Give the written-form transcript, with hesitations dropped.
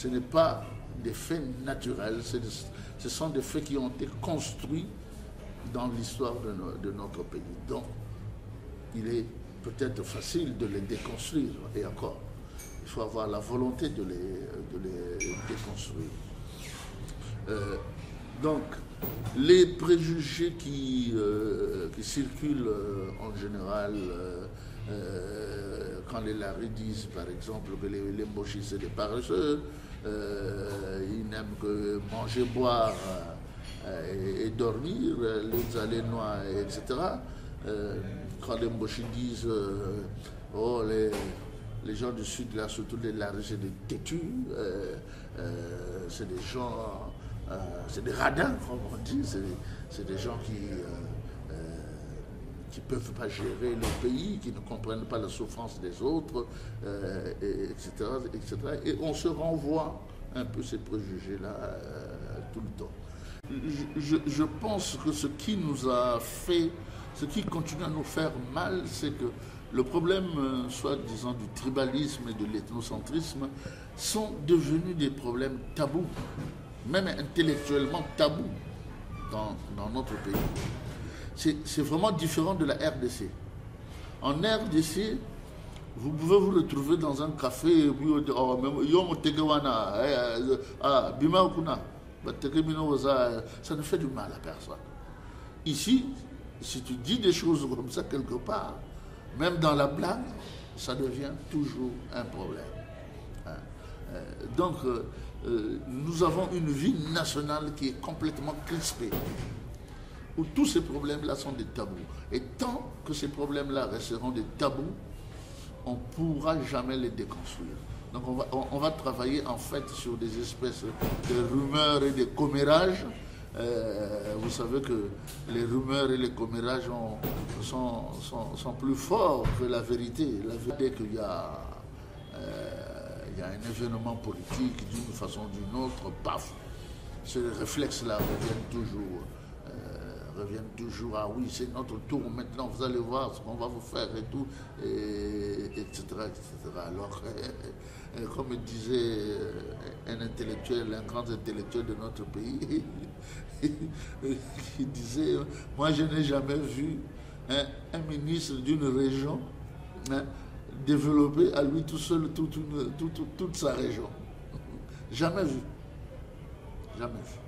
Ce n'est pas des faits naturels, ce sont des faits qui ont été construits dans l'histoire de notre pays. Donc, il est peut-être facile de les déconstruire, et encore, il faut avoir la volonté de les déconstruire. Donc, les préjugés qui circulent en général, quand les Larry disent par exemple que les Mboshi c'est des paresseux, ils n'aiment que manger, boire et dormir, les Alénois, etc. Quand les Mboshi disent oh, les gens du Sud, là, surtout les Larry, c'est des têtus, c'est des gens, c'est des radins, comme on dit, c'est des gens qui ne peuvent pas gérer le pays, qui ne comprennent pas la souffrance des autres, etc., etc. Et on se renvoie un peu ces préjugés-là tout le temps. Je pense que ce qui nous a fait, ce qui continue à nous faire mal, c'est que le problème, soit disant du tribalisme et de l'ethnocentrisme, sont devenus des problèmes tabous, même intellectuellement tabous dans notre pays. C'est vraiment différent de la RDC. En RDC, vous pouvez vous retrouver dans un café, ça ne fait du mal à personne. Ici, si tu dis des choses comme ça quelque part, même dans la blague, ça devient toujours un problème. Donc, nous avons une vie nationale qui est complètement crispée, où tous ces problèmes-là sont des tabous. Et tant que ces problèmes-là resteront des tabous, on ne pourra jamais les déconstruire. Donc on va travailler en fait sur des espèces de rumeurs et de commérages. Vous savez que les rumeurs et les commérages sont plus forts que la vérité. La vérité, qu'il y a un événement politique d'une façon ou d'une autre, paf, ces réflexes-là reviennent toujours, ah oui, c'est notre tour, maintenant vous allez voir ce qu'on va vous faire et tout, etc., etc. Alors, comme disait un intellectuel, un grand intellectuel de notre pays, il disait, moi je n'ai jamais vu un ministre d'une région développer à lui tout seul toute sa région. Jamais vu. Jamais vu.